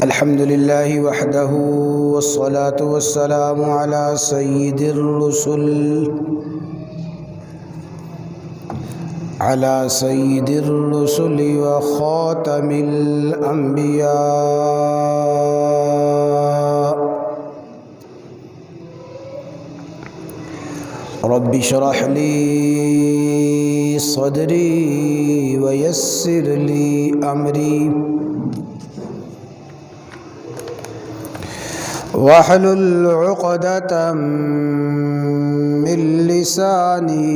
الحمد لله وحده والصلاة والسلام على سيد الرسل وخاتم الأنبياء. رب اشرح لي صدري ويسر لي أمري واحلل عقدة من لساني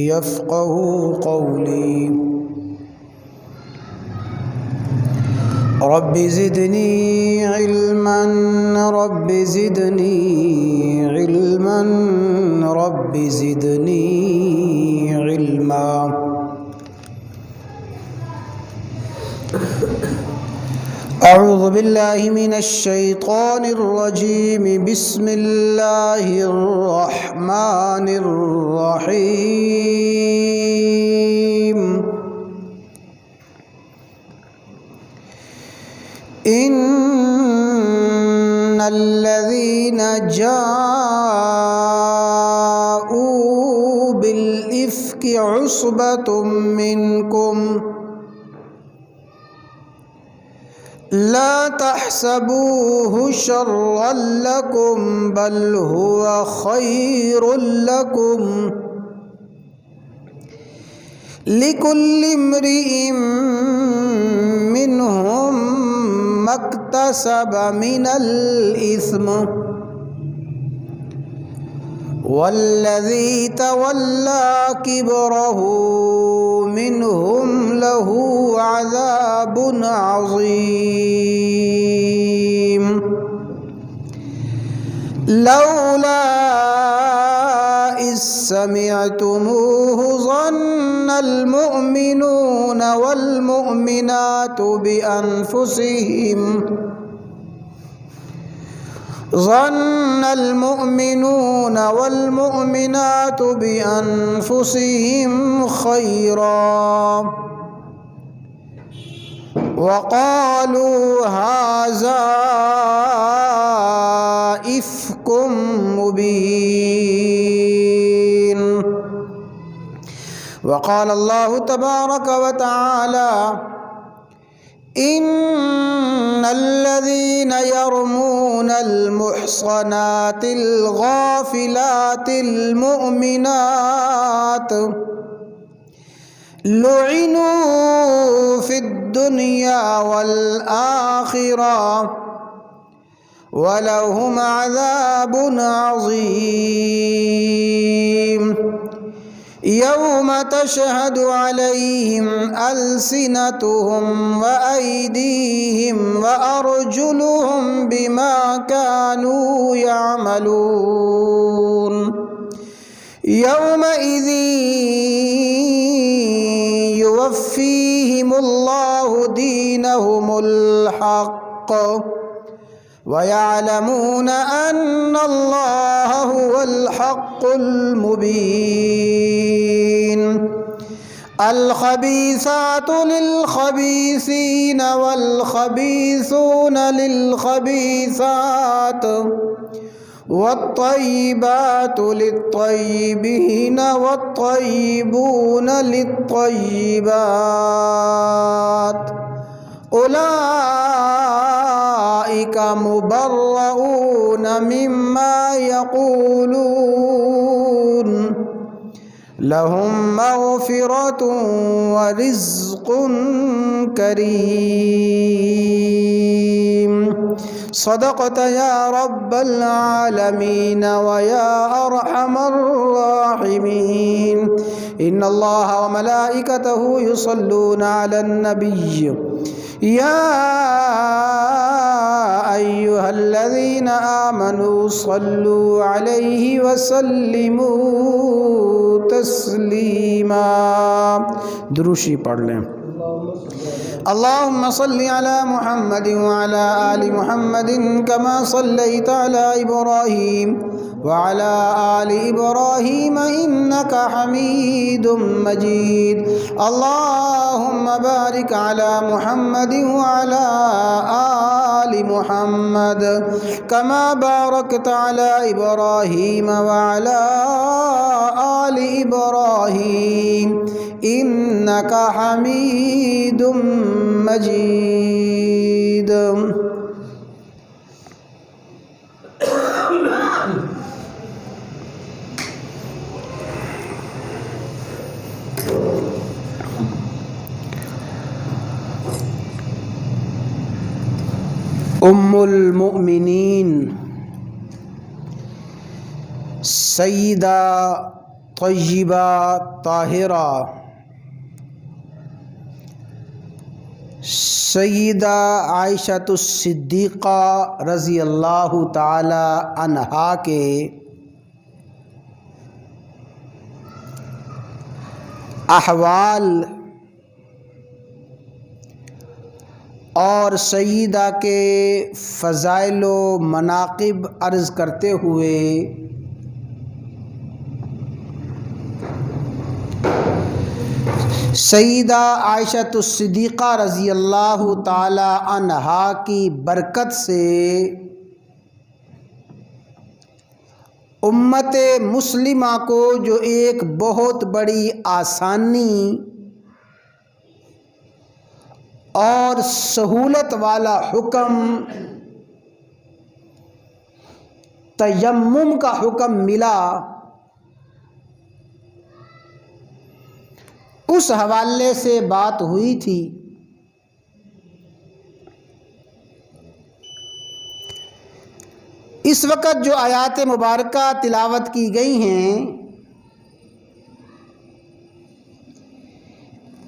يفقه قولي. رب زدني علما رب زدني علما رب زدني علما. أعوذ بالله من الشيطان الرجيم. بسم الله الرحمن الرحيم. إن الذين جاءوا بالإفك عصبة منكم لا تحسبوه شرا لكم بل هو خير لكم. لكل امرئ منهم ما اكتسب من الإثم والذي تولى كبره منهم له عذاب عظيم. لولا إذ سمعتموه ظن المؤمنون والمؤمنات بأنفسهم خيرا وقالوا هذا إفك مبين. وقال الله تبارك وتعالى إن الذين يرمون المحصنات الغافلات المؤمنات لعنوا في الدنيا والآخرة ولهم عذاب عظيم. يوم تشهد عليهم ألسنتهم وأيديهم وأرجلهم بما كانوا يعملون. يومئذ يوفيهم الله دينهم الحق ويعلمون أن الله هو الحق المبين. الخبيثات للخبيثين والخبيثون للخبيثات والطيبات للطيبين والطيبون للطيبات أولئك مبرؤون مما يقولون لهم مغفرة ورزق كريم. صدقت يا رب العالمين ويا أرحم الراحمين. إن الله وملائكته يصلون على النبي يا أيها الذين آمنوا صلوا عليه وسلموا تسلیما. دروشی پڑھ لیں. اللهم صل على محمد وعلى آل محمد كما صليت على إبراهيم وعلى آل إبراهيم إنك حميد مجيد اللهم بارك على محمد وعلى آل محمد كما باركت على إبراهيم وعلى آل إبراهيم إنك حميد مجيد. ام المؤمنین سیدہ طیبہ طاہرہ سیدہ عائشہ الصدیقہ رضی اللہ تعالی عنہا کے احوال اور سیدہ کے فضائل و مناقب عرض کرتے ہوئے سیدہ عائشہ الصدیقہ رضی اللہ تعالی عنہا کی برکت سے امت مسلمہ کو جو ایک بہت بڑی آسانی اور سہولت والا حکم تیمم کا حکم ملا، اس حوالے سے بات ہوئی تھی۔ اس وقت جو آیات مبارکہ تلاوت کی گئی ہیں،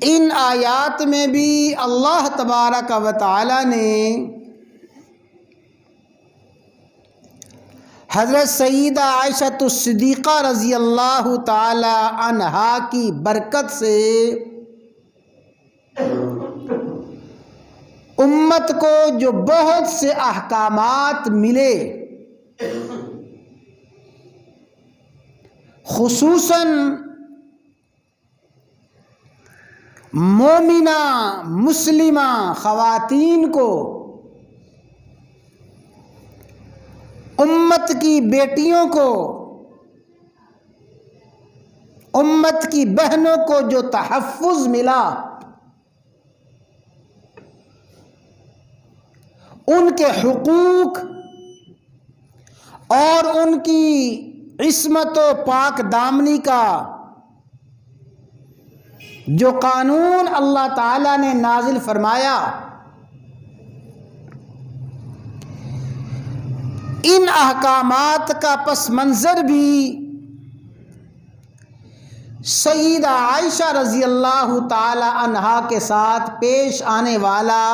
ان آیات میں بھی اللہ تبارک و تعالی نے حضرت سیدہ عائشہ الصدیقہ رضی اللہ تعالی عنہا کی برکت سے امت کو جو بہت سے احکامات ملے، خصوصاً مومنہ مسلمہ خواتین کو، امت کی بیٹیوں کو، امت کی بہنوں کو جو تحفظ ملا، ان کے حقوق اور ان کی عصمت و پاک دامنی کا جو قانون اللہ تعالیٰ نے نازل فرمایا، ان احکامات کا پس منظر بھی سیدہ عائشہ رضی اللہ تعالی عنہا کے ساتھ پیش آنے والا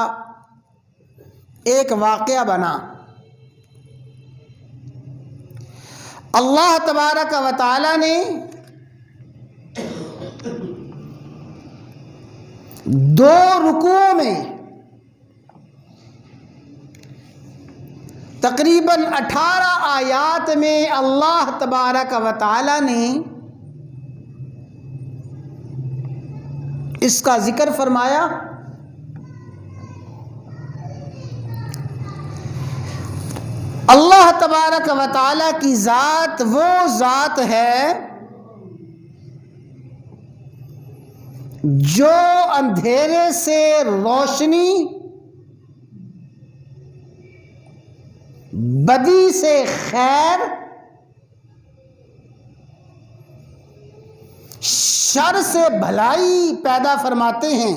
ایک واقعہ بنا۔ اللہ تبارک و تعالی نے دو رکوعوں میں تقریباً 18 آیات میں اللہ تبارک و تعالی نے اس کا ذکر فرمایا۔ اللہ تبارک و تعالی کی ذات وہ ذات ہے جو اندھیرے سے روشنی، بدی سے خیر، شر سے بھلائی پیدا فرماتے ہیں۔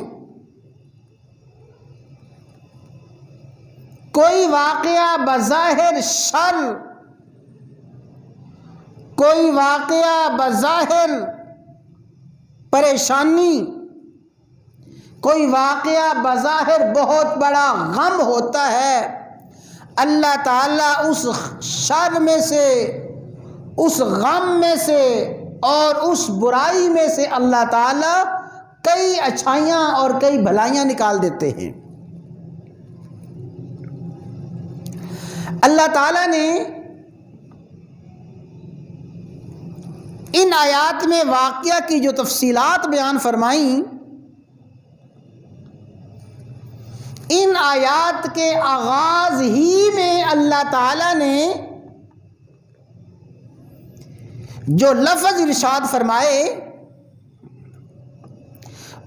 کوئی واقعہ بظاہر شر، کوئی واقعہ بظاہر پریشانی، کوئی واقعہ بظاہر بہت بڑا غم ہوتا ہے، اللہ تعالیٰ اس شر میں سے، اس غم میں سے اور اس برائی میں سے اللہ تعالیٰ کئی اچھائیاں اور کئی بھلائیاں نکال دیتے ہیں۔ اللہ تعالیٰ نے ان آیات میں واقعہ کی جو تفصیلات بیان فرمائیں، ان آیات کے آغاز ہی میں اللہ تعالی نے جو لفظ ارشاد فرمائے،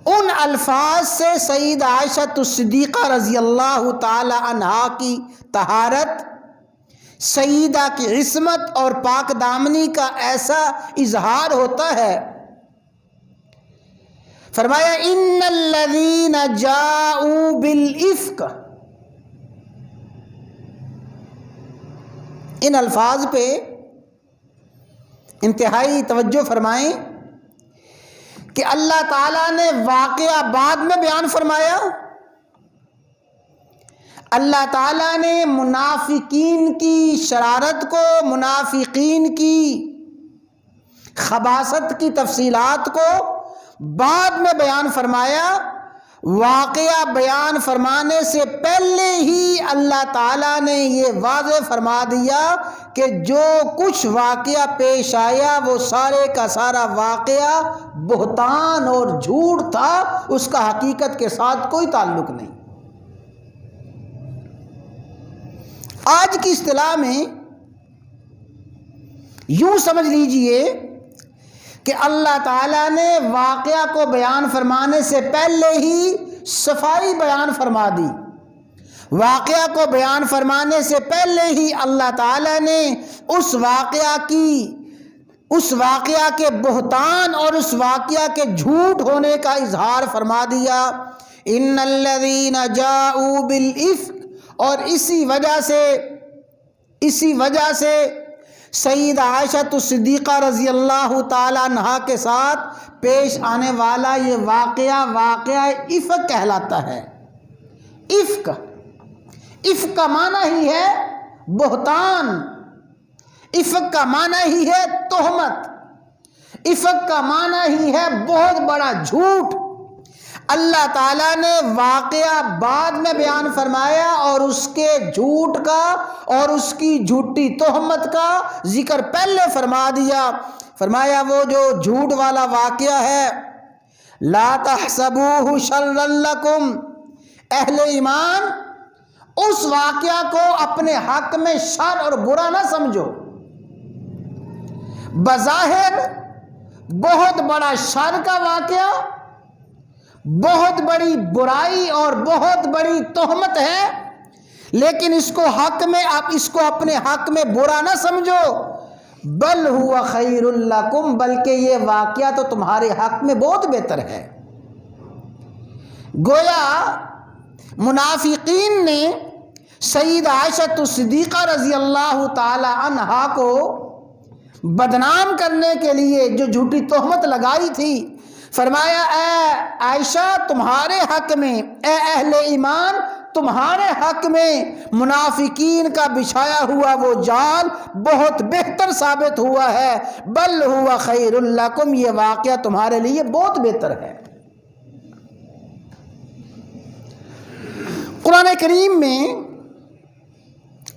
ان الفاظ سے سیدہ عائشہ صدیقہ رضی اللہ تعالی عنہا کی طہارت، سیدہ کی عصمت اور پاک دامنی کا ایسا اظہار ہوتا ہے۔ فرمایا ان الذین جاؤوا بالافک، ان الفاظ پہ انتہائی توجہ فرمائیں کہ اللہ تعالیٰ نے واقعہ بعد میں بیان فرمایا، اللہ تعالیٰ نے منافقین کی شرارت کو، منافقین کی خباثت کی تفصیلات کو بعد میں بیان فرمایا۔ واقعہ بیان فرمانے سے پہلے ہی اللہ تعالیٰ نے یہ واضح فرما دیا کہ جو کچھ واقعہ پیش آیا وہ سارے کا سارا واقعہ بہتان اور جھوٹ تھا، اس کا حقیقت کے ساتھ کوئی تعلق نہیں۔ آج کی اصطلاح میں یوں سمجھ لیجئے کہ اللہ تعالیٰ نے واقعہ کو بیان فرمانے سے پہلے ہی صفائی بیان فرما دی، واقعہ کو بیان فرمانے سے پہلے ہی اللہ تعالیٰ نے اس واقعہ کے بہتان اور اس واقعہ کے جھوٹ ہونے کا اظہار فرما دیا۔ ان الذین جاؤوا بالافک، اور اسی وجہ سے سیدہ عائشہ صدیقہ رضی اللہ تعالی عنہا کے ساتھ پیش آنے والا یہ واقعہ افک کہلاتا ہے۔ افک کا معنی ہی ہے بہتان، افک کا معنی ہی ہے تہمت، افک کا معنی ہی ہے بہت بڑا جھوٹ۔ اللہ تعالیٰ نے واقعہ بعد میں بیان فرمایا اور اس کے جھوٹ کا اور اس کی جھوٹی تہمت کا ذکر پہلے فرما دیا۔ فرمایا وہ جو جھوٹ والا واقعہ ہے، لا تحسبوہ شرا لکم، اہل ایمان اس واقعہ کو اپنے حق میں شر اور برا نہ سمجھو۔ بظاہر بہت بڑا شر کا واقعہ، بہت بڑی برائی اور بہت بڑی تہمت ہے، لیکن اس کو اپنے حق میں برا نہ سمجھو۔ بل ہوا خیر لکم، بلکہ یہ واقعہ تو تمہارے حق میں بہت بہتر ہے۔ گویا منافقین نے سیدہ عائشہ صدیقہ رضی اللہ تعالی عنہا کو بدنام کرنے کے لیے جو جھوٹی تہمت لگائی تھی، فرمایا اے عائشہ تمہارے حق میں، اے اہل ایمان تمہارے حق میں منافقین کا بچھایا ہوا وہ جال بہت بہتر ثابت ہوا ہے۔ بل ہوا خیر لکم، یہ واقعہ تمہارے لیے بہت بہتر ہے۔ قرآن کریم میں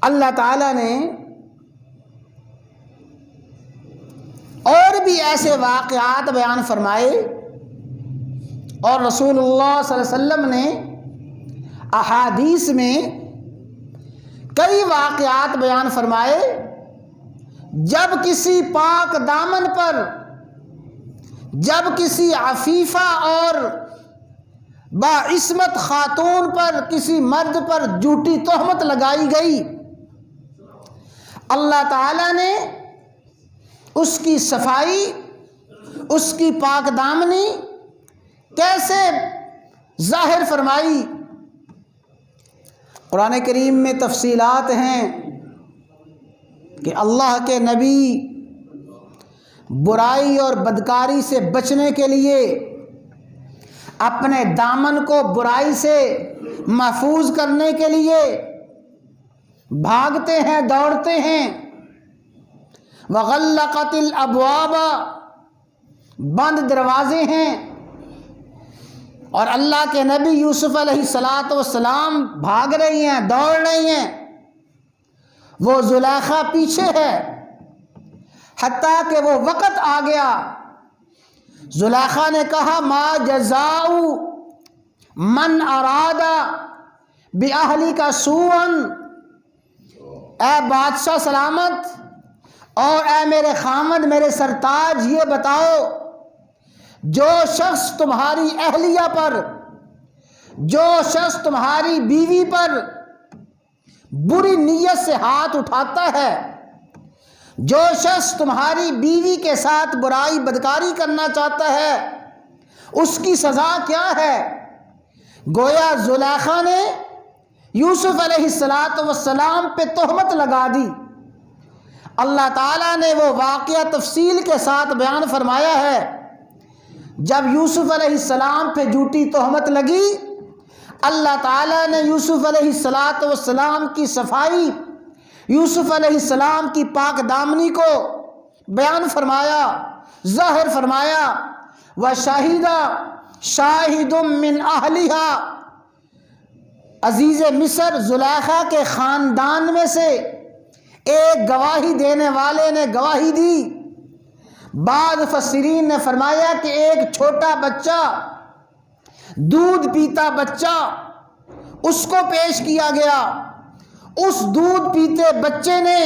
اللہ تعالیٰ نے اور بھی ایسے واقعات بیان فرمائے، اور رسول اللہ صلی اللہ علیہ وسلم نے احادیث میں کئی واقعات بیان فرمائے جب کسی پاک دامن پر، جب کسی عفیفہ اور باعصمت خاتون پر، کسی مرد پر جھوٹی تہمت لگائی گئی، اللہ تعالیٰ نے اس کی صفائی، اس کی پاک دامنی کیسے ظاہر فرمائی۔ قرآن کریم میں تفصیلات ہیں کہ اللہ کے نبی برائی اور بدکاری سے بچنے کے لیے اپنے دامن کو برائی سے محفوظ کرنے کے لیے بھاگتے ہیں، دوڑتے ہیں۔ وغلقت الابواب، بند دروازے ہیں، اور اللہ کے نبی یوسف علیہ السلام بھاگ رہی ہیں، دوڑ رہی ہیں، وہ زلیخا پیچھے ہے، حتیٰ کہ وہ وقت آ گیا۔ زلیخا نے کہا ما جزاء من اراد باہلک سوءا، اے بادشاہ سلامت اور اے میرے خامد میرے سرتاج، یہ بتاؤ جو شخص تمہاری اہلیہ پر، جو شخص تمہاری بیوی پر بری نیت سے ہاتھ اٹھاتا ہے، جو شخص تمہاری بیوی کے ساتھ برائی بدکاری کرنا چاہتا ہے، اس کی سزا کیا ہے؟ گویا زلیخا نے یوسف علیہ السلام پہ تہمت لگا دی۔ اللہ تعالیٰ نے وہ واقعہ تفصیل کے ساتھ بیان فرمایا ہے۔ جب یوسف علیہ السلام پہ جھوٹی تہمت لگی، اللہ تعالیٰ نے یوسف علیہ السلام کی صفائی، یوسف علیہ السلام کی پاک دامنی کو بیان فرمایا، ظاہر فرمایا۔ وَشَهِدَ شَاهِدٌ مِّنْ أَهْلِهَا، عزیز مصر زلیخا کے خاندان میں سے ایک گواہی دینے والے نے گواہی دی۔ بعض مفسرین نے فرمایا کہ ایک چھوٹا بچہ، دودھ پیتا بچہ، اس کو پیش کیا گیا۔ اس دودھ پیتے بچے نے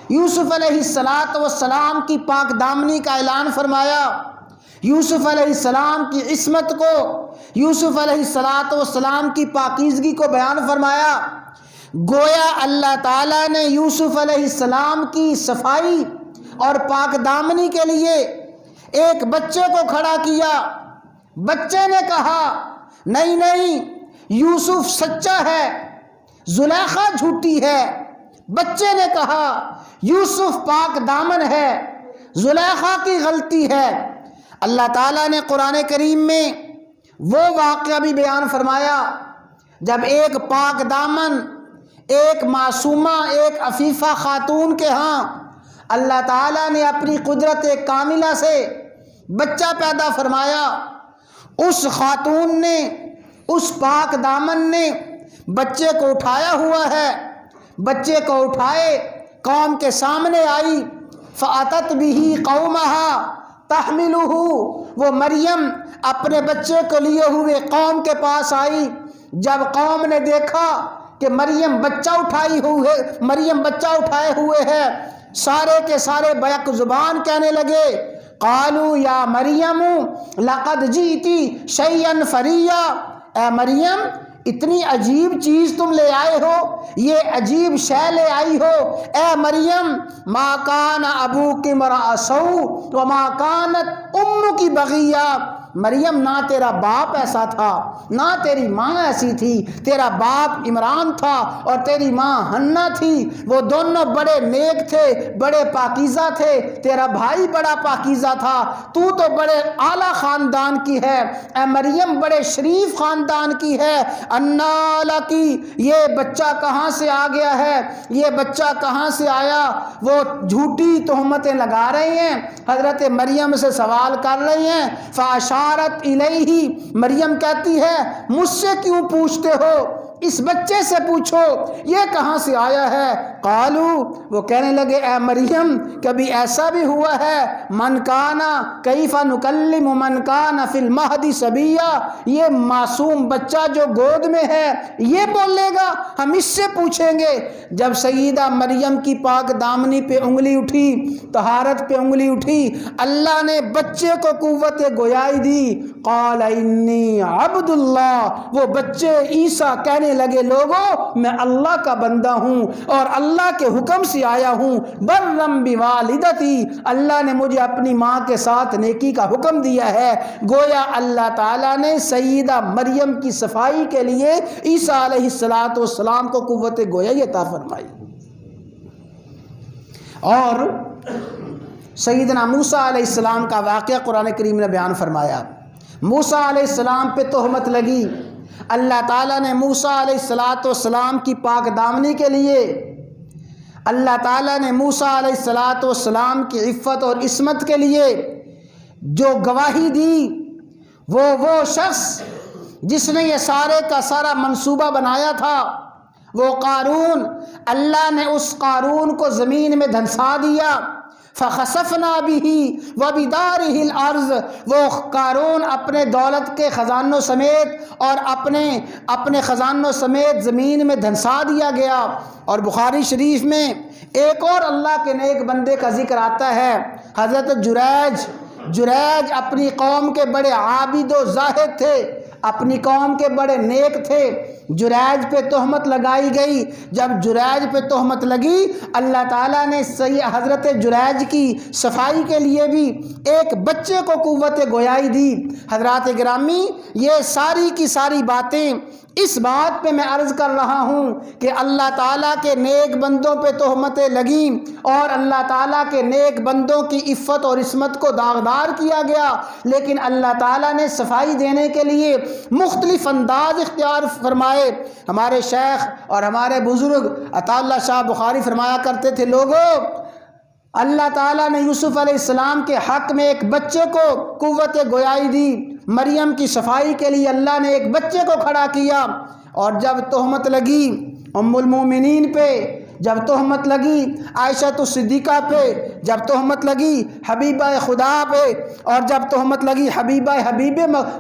یوسف علیہ السلام کی پاک دامنی کا اعلان فرمایا، یوسف علیہ السلام کی عصمت کو، یوسف علیہ السلام کی پاکیزگی کو بیان فرمایا۔ گویا اللہ تعالیٰ نے یوسف علیہ السلام کی صفائی اور پاک دامنی کے لیے ایک بچے کو کھڑا کیا۔ بچے نے کہا نہیں نہیں، یوسف سچا ہے، زلیخا جھوٹی ہے۔ بچے نے کہا یوسف پاک دامن ہے، زلیخا کی غلطی ہے۔ اللہ تعالیٰ نے قرآن کریم میں وہ واقعہ بھی بیان فرمایا جب ایک پاک دامن، ایک معصومہ، ایک عفیفہ خاتون کے ہاں اللہ تعالیٰ نے اپنی قدرت کاملہ سے بچہ پیدا فرمایا۔ اس خاتون نے، اس پاک دامن نے بچے کو اٹھایا ہوا ہے، بچے کو اٹھائے قوم کے سامنے آئی۔ فَأَتَتْ بِهِ قَوْمَهَا تَحْمِلُهُ، وہ مریم اپنے بچے کو لیے ہوئے قوم کے پاس آئی۔ جب قوم نے دیکھا کہ مریم بچہ اٹھائے ہوئے ہے، سارے کے سارے بیک زبان کہنے لگے قالوا یا مریم لقد جئتی شیئا فریا، اے مریم اتنی عجیب چیز تم لے آئے ہو، یہ عجیب شے لے آئی ہو۔ اے مریم ما کان ابوک امرأ سوء وما کانت امک بغیہ، مریم نہ تیرا باپ ایسا تھا، نہ تیری ماں ایسی تھی، تیرا باپ عمران تھا اور تیری ماں حنا تھی، وہ دونوں بڑے نیک تھے، بڑے پاکیزہ تھے، تیرا بھائی بڑا پاکیزہ تھا، تو بڑے اعلیٰ خاندان کی ہے، اے مریم بڑے شریف خاندان کی ہے۔ انا لکی، یہ بچہ کہاں سے آ گیا ہے، یہ بچہ کہاں سے آیا؟ وہ جھوٹی تہمتیں لگا رہے ہیں، حضرت مریم سے سوال کر رہے ہیں۔ فاشارت الیہ، مریم کہتی ہے مجھ سے کیوں پوچھتے ہو، اس بچے سے پوچھو یہ کہاں سے آیا ہے۔ قالو، وہ کہنے لگے اے مریم کبھی ایسا بھی ہوا ہے، من کانا کیف نکلم من کانا فی المہد صبیا، یہ معصوم بچہ جو گود میں ہے یہ بولے گا، ہم اس سے پوچھیں گے۔ جب سیدہ مریم کی پاک دامنی پہ انگلی اٹھی، طہارت پہ انگلی اٹھی، اللہ نے بچے کو قوت گویائی دی۔ قال انی عبد اللہ، وہ بچے عیسیٰ کہنے لگے لوگوں میں اللہ کا بندہ ہوں اور اللہ کے حکم سے آیا ہوں۔ برم بوالدتی، اللہ نے مجھے اپنی ماں کے ساتھ نیکی کا حکم دیا ہے۔ گویا اللہ تعالیٰ نے سیدہ مریم کی صفائی کے لیے عیسیٰ علیہ السلام کو قوت گویائی عطا فرمائی۔ اور سیدنا موسیٰ علیہ السلام کا واقعہ قرآن کریم نے بیان فرمایا۔ موسیٰ علیہ السلام پہ تہمت لگی، اللہ تعالیٰ نے موسیٰ علیہ السلام کی پاک دامنی کے لیے، اللہ تعالیٰ نے موسیٰ علیہ السلام کی عفت اور عصمت کے لیے جو گواہی دی، وہ شخص جس نے یہ سارے کا سارا منصوبہ بنایا تھا، وہ قارون، اللہ نے اس قارون کو زمین میں دھنسا دیا۔ فخسفنا به وبداره الارض، وہ قارون اپنے دولت کے خزانوں سمیت اور اپنے خزانوں سمیت زمین میں دھنسا دیا گیا۔ اور بخاری شریف میں ایک اور اللہ کے نیک بندے کا ذکر آتا ہے، حضرت جریج اپنی قوم کے بڑے عابد و زاہد تھے، اپنی قوم کے بڑے نیک تھے۔ جریج پہ تہمت لگائی گئی، جب جریج پہ تہمت لگی اللہ تعالیٰ نے حضرت جریج کی صفائی کے لیے بھی ایک بچے کو قوت گویائی دی۔ حضرات گرامی، یہ ساری کی ساری باتیں اس بات پہ میں عرض کر رہا ہوں کہ اللہ تعالیٰ کے نیک بندوں پہ تہمتیں لگیں اور اللہ تعالیٰ کے نیک بندوں کی عفت اور عصمت کو داغدار کیا گیا، لیکن اللہ تعالیٰ نے صفائی دینے کے لیے مختلف انداز اختیار فرمائے۔ ہمارے شیخ اور ہمارے بزرگ عطا اللہ شاہ بخاری فرمایا کرتے تھے، لوگوں، اللہ تعالیٰ نے یوسف علیہ السلام کے حق میں ایک بچے کو قوت گویائی دی، مریم کی صفائی کے لیے اللہ نے ایک بچے کو کھڑا کیا، اور جب تہمت لگی ام المومنین پہ، جب تہمت لگی عائشہ صدیقہ پہ، جب تہمت لگی حبیبہ خدا پہ، اور جب تہمت لگی حبیب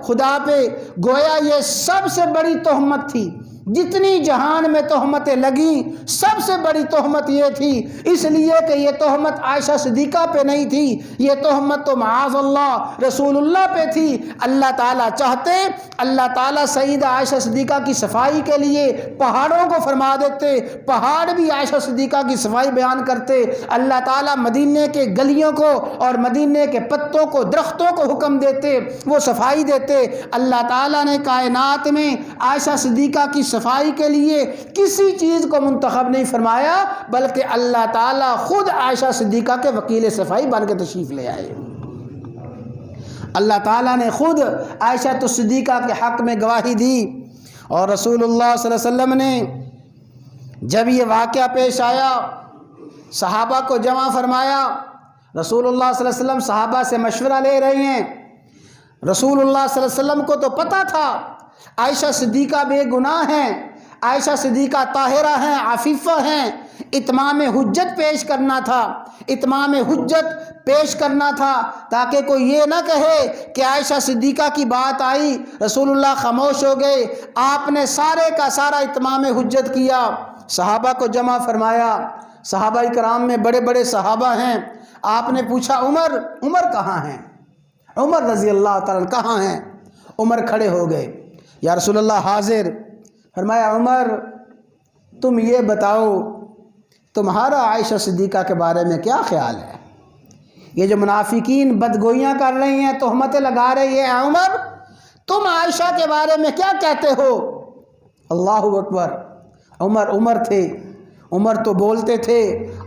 خدا پہ، گویا یہ سب سے بڑی تہمت تھی۔ جتنی جہان میں تہمتیں لگیں سب سے بڑی تہمت یہ تھی، اس لیے کہ یہ تہمت عائشہ صدیقہ پہ نہیں تھی، یہ تہمت تو معاذ اللہ رسول اللہ پہ تھی۔ اللہ تعالیٰ چاہتے اللہ تعالیٰ سیدہ عائشہ صدیقہ کی صفائی کے لیے پہاڑوں کو فرما دیتے، پہاڑ بھی عائشہ صدیقہ کی صفائی بیان کرتے۔ اللہ تعالیٰ مدینے کے گلیوں کو اور مدینے کے پتوں کو، درختوں کو حکم دیتے، وہ صفائی دیتے۔ اللہ تعالیٰ نے کائنات میں عائشہ صدیقہ کی صفائی کے لیے کسی چیز کو منتخب نہیں فرمایا، بلکہ اللہ تعالیٰ خود عائشہ صدیقہ کے وکیل صفائی بن کے تشریف لے آئے۔ اللہ تعالیٰ نے خود عائشہ صدیقہ کے حق میں گواہی دی، اور رسول اللہ صلی اللہ علیہ وسلم نے جب یہ واقعہ پیش آیا صحابہ کو جمع فرمایا۔ رسول اللہ صلی اللہ علیہ وسلم صحابہ سے مشورہ لے رہے ہیں۔ رسول اللہ صلی اللہ علیہ وسلم کو تو پتہ تھا عائشہ صدیقہ بے گناہ ہیں، عائشہ صدیقہ طاہرہ ہیں، عفیفہ ہیں، اتمام حجت پیش کرنا تھا، اتمام حجت پیش کرنا تھا، تاکہ کوئی یہ نہ کہے کہ عائشہ صدیقہ کی بات آئی رسول اللہ خاموش ہو گئے۔ آپ نے سارے کا سارا اتمام حجت کیا، صحابہ کو جمع فرمایا۔ صحابہ کرام میں بڑے بڑے صحابہ ہیں۔ آپ نے پوچھا عمر کہاں ہیں؟ عمر رضی اللہ تعالیٰ کہاں ہیں؟ عمر کھڑے ہو گئے، یا رسول اللہ حاضر۔ فرمایا عمر تم یہ بتاؤ تمہارا عائشہ صدیقہ کے بارے میں کیا خیال ہے؟ یہ جو منافقین بدگوئیاں کر رہے ہیں، تہمتیں لگا رہے ہیں، عمر تم عائشہ کے بارے میں کیا کہتے ہو؟ اللہ اکبر۔ عمر تھے، عمر تو بولتے تھے،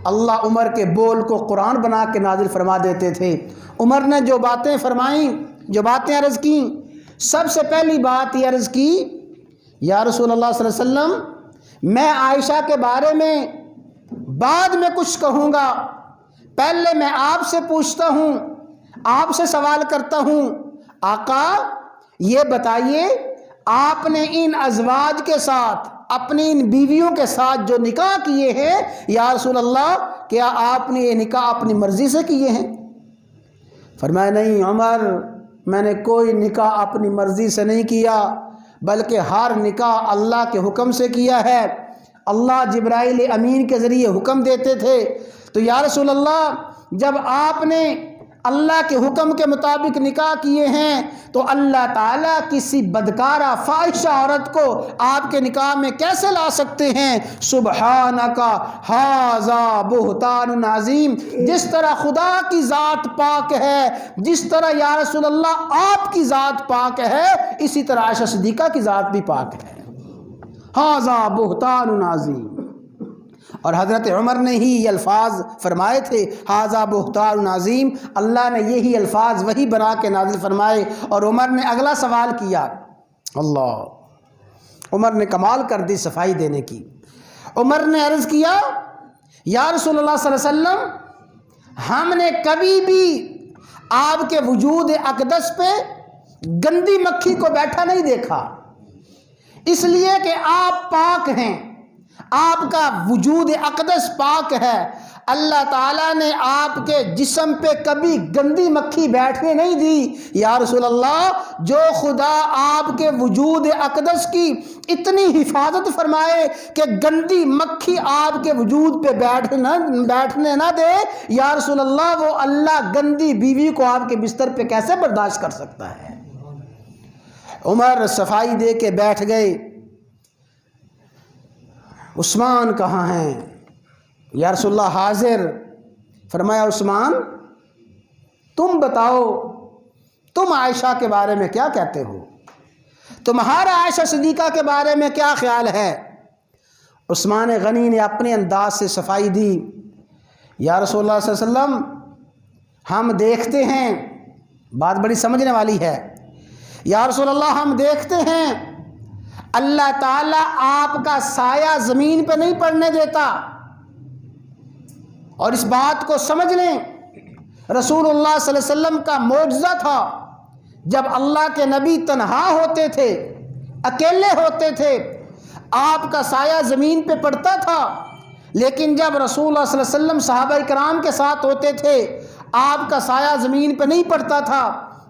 اللہ عمر کے بول کو قرآن بنا کے نازل فرما دیتے تھے۔ عمر نے جو باتیں فرمائیں، جو باتیں عرض کیں، سب سے پہلی بات یہ عرض کی، یا رسول اللہ صلی اللہ علیہ وسلم میں عائشہ کے بارے میں بعد میں کچھ کہوں گا، پہلے میں آپ سے پوچھتا ہوں، آپ سے سوال کرتا ہوں، آقا یہ بتائیے آپ نے ان ازواج کے ساتھ، اپنی ان بیویوں کے ساتھ جو نکاح کیے ہیں، یا رسول اللہ کیا آپ نے یہ نکاح اپنی مرضی سے کیے ہیں؟ فرمایا نہیں عمر، میں نے کوئی نکاح اپنی مرضی سے نہیں کیا، بلکہ ہر نکاح اللہ کے حکم سے کیا ہے۔ اللہ جبرائیل امین کے ذریعے حکم دیتے تھے، تو یا رسول اللہ جب آپ نے اللہ کے حکم کے مطابق نکاح کیے ہیں تو اللہ تعالیٰ کسی بدکارہ فاحشہ عورت کو آپ کے نکاح میں کیسے لا سکتے ہیں؟ سبحانک ھذا بہتان عظیم۔ جس طرح خدا کی ذات پاک ہے، جس طرح یا رسول اللہ آپ کی ذات پاک ہے، اسی طرح عائشہ صدیقہ کی ذات بھی پاک ہے۔ ھذا بہتان عظیم۔ اور حضرت عمر نے ہی یہ الفاظ فرمائے تھے، ھذا بہتان عظیم۔ اللہ نے یہی الفاظ وہی بنا کے نازل فرمائے۔ اور عمر نے اگلا سوال کیا، اللہ، عمر نے کمال کر دی صفائی دینے کی۔ عمر نے عرض کیا، یا رسول اللہ صلی اللہ علیہ وسلم ہم نے کبھی بھی آپ کے وجود اقدس پہ گندی مکھی کو بیٹھا نہیں دیکھا، اس لیے کہ آپ پاک ہیں، آپ کا وجود اقدس پاک ہے، اللہ تعالیٰ نے آپ کے جسم پہ کبھی گندی مکھی بیٹھنے نہیں دی۔ یا رسول اللہ، جو خدا آپ کے وجود اقدس کی اتنی حفاظت فرمائے کہ گندی مکھی آپ کے وجود پہ بیٹھنے نہ دے، یا رسول اللہ وہ اللہ گندی بیوی کو آپ کے بستر پہ کیسے برداشت کر سکتا ہے؟ عمر صفائی دے کے بیٹھ گئے۔ عثمان کہاں ہیں؟ یا رسول اللہ حاضر۔ فرمایا عثمان تم بتاؤ، تم عائشہ کے بارے میں کیا کہتے ہو؟ تمہارا عائشہ صدیقہ کے بارے میں کیا خیال ہے؟ عثمان غنی نے اپنے انداز سے صفائی دی۔ یا رسول اللہ صلی اللہ علیہ وسلم ہم دیکھتے ہیں، بات بڑی سمجھنے والی ہے، یا رسول اللہ ہم دیکھتے ہیں اللہ تعالیٰ آپ کا سایہ زمین پہ نہیں پڑنے دیتا۔ اور اس بات کو سمجھ لیں، رسول اللہ صلی اللہ علیہ وسلم کا معجزہ تھا جب اللہ کے نبی تنہا ہوتے تھے، اکیلے ہوتے تھے، آپ کا سایہ زمین پہ پڑتا تھا، لیکن جب رسول اللہ صلی اللہ علیہ وسلم صحابہ کرام کے ساتھ ہوتے تھے آپ کا سایہ زمین پہ نہیں پڑتا تھا،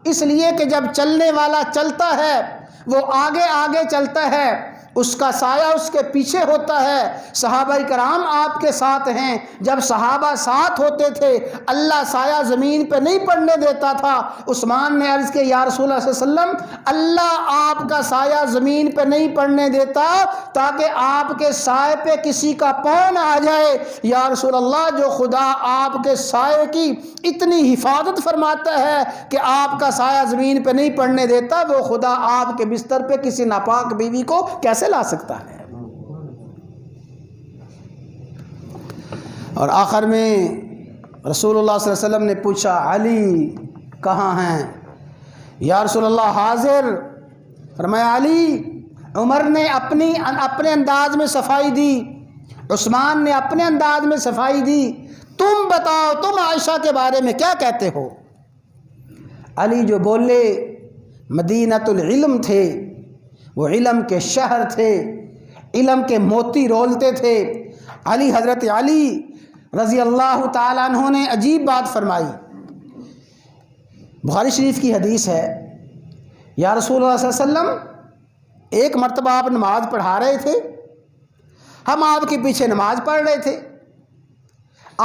اس لیے کہ جب چلنے والا چلتا ہے وہ آگے آگے چلتا ہے، اس کا سایہ اس کے پیچھے ہوتا ہے۔ صحابہ کرام آپ کے ساتھ ہیں، جب صحابہ ساتھ ہوتے تھے اللہ سایہ زمین پہ نہیں پڑنے دیتا تھا۔ عثمان نے عرض کیا یا رسول اللہ صلی اللہ علیہ وسلم اللہ آپ کا سایہ زمین پہ نہیں پڑنے دیتا تاکہ آپ کے سائے پہ کسی کا پاؤں نہ آ جائے۔ یا رسول اللہ جو خدا آپ کے سائے کی اتنی حفاظت فرماتا ہے کہ آپ کا سایہ زمین پہ نہیں پڑنے دیتا، وہ خدا آپ کے بستر پہ کسی ناپاک بیوی کو کیسے لا سکتا ہے؟ اور آخر میں رسول اللہ صلی اللہ علیہ وسلم نے پوچھا علی کہاں ہیں؟ یا رسول اللہ حاضر۔ فرمایا علی۔ عمر نے اپنے انداز میں صفائی دی، عثمان نے اپنے انداز میں صفائی دی، تم بتاؤ تم عائشہ کے بارے میں کیا کہتے ہو؟ علی جو بولے، مدینۃ العلم تھے، وہ علم کے شہر تھے، علم کے موتی رولتے تھے۔ علی حضرت علی رضی اللہ تعالیٰ عنہ نے عجیب بات فرمائی۔ بخاری شریف کی حدیث ہے، یا رسول اللہ صلی اللہ علیہ وسلم ایک مرتبہ آپ نماز پڑھا رہے تھے، ہم آپ کے پیچھے نماز پڑھ رہے تھے،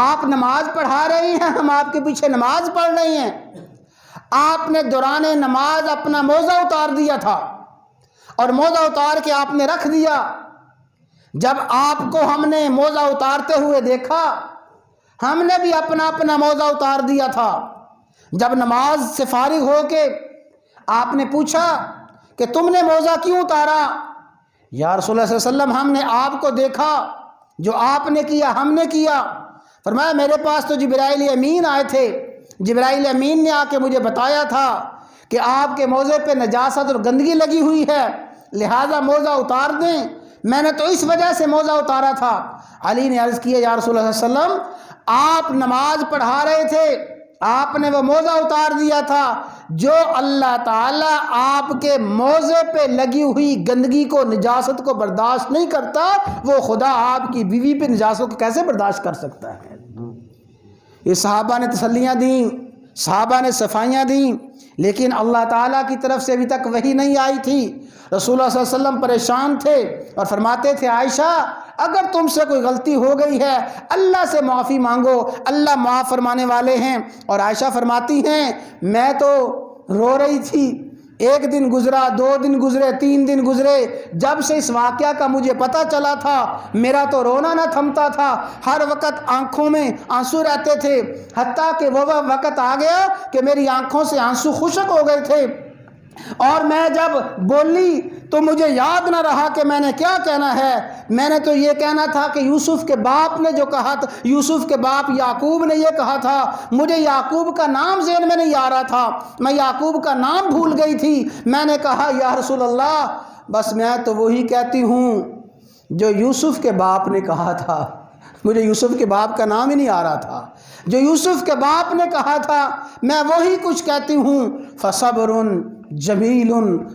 آپ نماز پڑھا رہے ہیں، ہم آپ کے پیچھے نماز پڑھ رہے ہیں، آپ نے دوران نماز اپنا موزہ اتار دیا تھا اور موزہ اتار کے آپ نے رکھ دیا۔ جب آپ کو ہم نے موزہ اتارتے ہوئے دیکھا، ہم نے بھی اپنا موزہ اتار دیا تھا۔ جب نماز سے فارغ ہو کے آپ نے پوچھا کہ تم نے موزہ کیوں اتارا؟ یا رسول اللہ صلی اللہ علیہ وسلم ہم نے آپ کو دیکھا، جو آپ نے کیا ہم نے کیا۔ فرمایا میرے پاس تو جبرائیل امین آئے تھے، جبرائیل امین نے آ کے مجھے بتایا تھا کہ آپ کے موزے پہ نجاست اور گندگی لگی ہوئی ہے، لہٰذا موزہ اتار دیں، میں نے تو اس وجہ سے موزہ اتارا تھا۔ علی نے عرض کیا یا رسول اللہ صلی اللہ علیہ وسلم آپ نماز پڑھا رہے تھے، آپ نے وہ موزہ اتار دیا تھا، جو اللہ تعالیٰ آپ کے موزے پہ لگی ہوئی گندگی کو، نجاست کو برداشت نہیں کرتا، وہ خدا آپ کی بیوی پہ نجاست کو کیسے برداشت کر سکتا ہے؟ یہ صحابہ نے تسلیاں دیں، صحابہ نے صفائیاں دیں، لیکن اللہ تعالیٰ کی طرف سے ابھی تک وحی نہیں آئی تھی۔ رسول اللہ صلی اللہ علیہ وسلم پریشان تھے اور فرماتے تھے عائشہ اگر تم سے کوئی غلطی ہو گئی ہے اللہ سے معافی مانگو، اللہ معاف فرمانے والے ہیں۔ اور عائشہ فرماتی ہیں میں تو رو رہی تھی، ایک دن گزرا، 2 دن گزرے، 3 دن گزرے، جب سے اس واقعہ کا مجھے پتہ چلا تھا میرا تو رونا نہ تھمتا تھا، ہر وقت آنکھوں میں آنسو رہتے تھے، حتیٰ کہ وہ وقت آ گیا کہ میری آنکھوں سے آنسو خشک ہو گئے تھے، اور میں جب بولی تو مجھے یاد نہ رہا کہ میں نے کیا کہنا ہے۔ میں نے تو یہ کہنا تھا کہ یوسف کے باپ نے جو کہا تھا، یوسف کے باپ یعقوب نے یہ کہا تھا، مجھے یعقوب کا نام ذہن میں نہیں آ رہا تھا، میں یعقوب کا نام بھول گئی تھی۔ میں نے کہا یا رسول اللہ بس میں تو وہی کہتی ہوں جو یوسف کے باپ نے کہا تھا، مجھے یوسف کے باپ کا نام ہی نہیں آ رہا تھا، جو یوسف کے باپ نے کہا تھا میں وہی کچھ کہتی ہوں۔ فصبر جمیل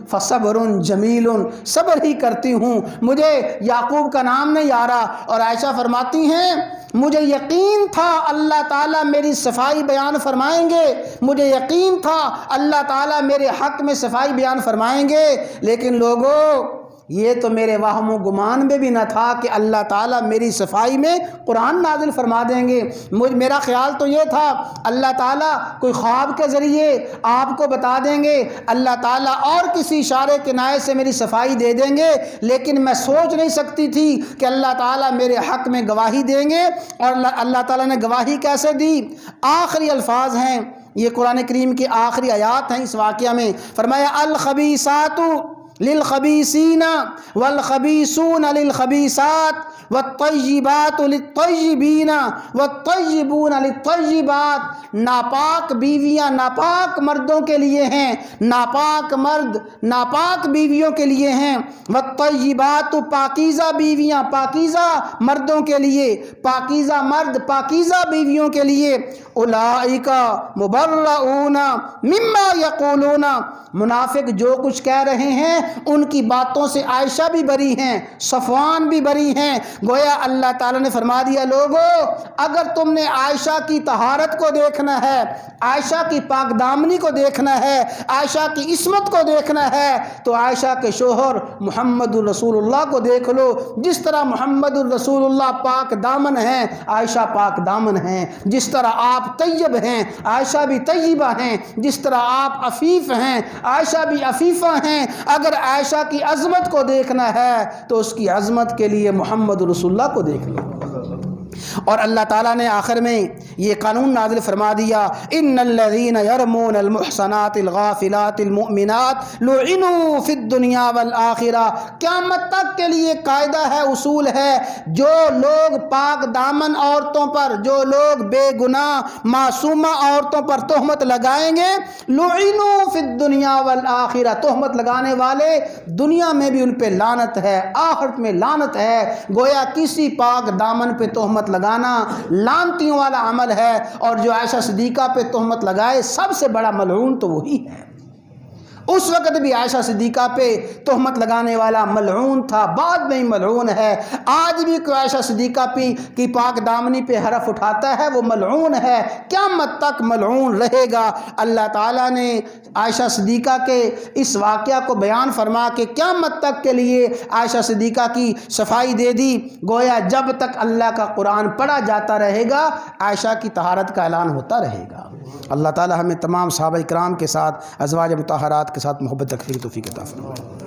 فصبر جمیل، صبر ہی کرتی ہوں، مجھے یعقوب کا نام نہیں آ رہا۔ اور عائشہ فرماتی ہیں مجھے یقین تھا اللہ تعالیٰ میری صفائی بیان فرمائیں گے، مجھے یقین تھا اللہ تعالیٰ میرے حق میں صفائی بیان فرمائیں گے، لیکن لوگوں یہ تو میرے وہم و گمان میں بھی نہ تھا کہ اللہ تعالیٰ میری صفائی میں قرآن نازل فرما دیں گے۔ میرا خیال تو یہ تھا اللہ تعالیٰ کوئی خواب کے ذریعے آپ کو بتا دیں گے، اللہ تعالیٰ اور کسی اشارے کنایے سے میری صفائی دے دیں گے، لیکن میں سوچ نہیں سکتی تھی کہ اللہ تعالیٰ میرے حق میں گواہی دیں گے۔ اور اللہ تعالیٰ نے گواہی کیسے دی؟ آخری الفاظ ہیں، یہ قرآن کریم کی آخری آیات ہیں۔ اس واقعہ میں فرمایا الخبیثات للخبیثین والخبیثون للخبیثات والطیبات للطیبین والطیبون للطیبات، ناپاک بیویاں ناپاک مردوں کے لیے ہیں، ناپاک مرد ناپاک بیویوں کے لیے ہیں، والطیبات پاکیزہ بیویاں پاکیزہ مردوں کے لیے، پاکیزہ مرد پاکیزہ بیویوں کے لیے، اولئک مبرؤون مما یقولون، منافق جو کچھ کہہ رہے ہیں ان کی باتوں سے عائشہ بھی بری ہیں، صفوان بھی بری ہیں۔ گویا اللہ تعالیٰ نے فرما دیا لوگوں اگر تم نے عائشہ کی طہارت کو دیکھنا ہے، عائشہ کی پاک دامنی کو دیکھنا ہے، عائشہ کی عصمت کو دیکھنا ہے، تو عائشہ کے شوہر محمد الرسول اللہ کو دیکھ لو۔ جس طرح محمد الرسول اللہ پاک دامن ہیں، عائشہ پاک دامن ہیں، جس طرح آپ طیب ہیں عائشہ بھی طیبہ ہیں، جس طرح آپ عفیف ہیں عائشہ بھی عفیفہ ہیں۔ اگر عائشہ کی عظمت کو دیکھنا ہے تو اس کی عظمت کے لیے محمد رسول اللہ کو دیکھ لو۔ اور اللہ تعالیٰ نے آخر میں یہ قانون نازل فرما دیا ان الذین یرمون المحصنات الغافلات المؤمنات لعنوا فی الدنیا والآخرہ، قیامت تک کے لیے قاعدہ ہے، اصول ہے، جو لوگ پاک دامن عورتوں پر، جو لوگ بے گناہ معصومہ عورتوں پر تہمت لگائیں گے، لعنوا فی الدنیا والآخرہ، تہمت لگانے والے دنیا میں بھی ان پہ لعنت ہے، آخرت میں لعنت ہے۔ گویا کسی پاک دامن پہ تہمت لگانا لعنتیوں والا عمل ہے، اور جو عائشہ صدیقہ پہ تہمت لگائے سب سے بڑا ملعون تو وہی ہے۔ اس وقت بھی عائشہ صدیقہ پہ تہمت لگانے والا ملعون تھا، بعد میں ہی ملعون ہے۔ آج بھی کوئی عائشہ صدیقہ کی پاک دامنی پہ حرف اٹھاتا ہے وہ ملعون ہے، قیامت تک ملعون رہے گا۔ اللہ تعالیٰ نے عائشہ صدیقہ کے اس واقعہ کو بیان فرما کے قیامت تک کے لیے عائشہ صدیقہ کی صفائی دے دی۔ گویا جب تک اللہ کا قرآن پڑھا جاتا رہے گا عائشہ کی طہارت کا اعلان ہوتا رہے گا۔ اللہ تعالیٰ ہمیں تمام صحابہ کرام کے ساتھ ازواج مطہرات کے ساتھ محبت رکھنے کی توفیق عطا فرمائے۔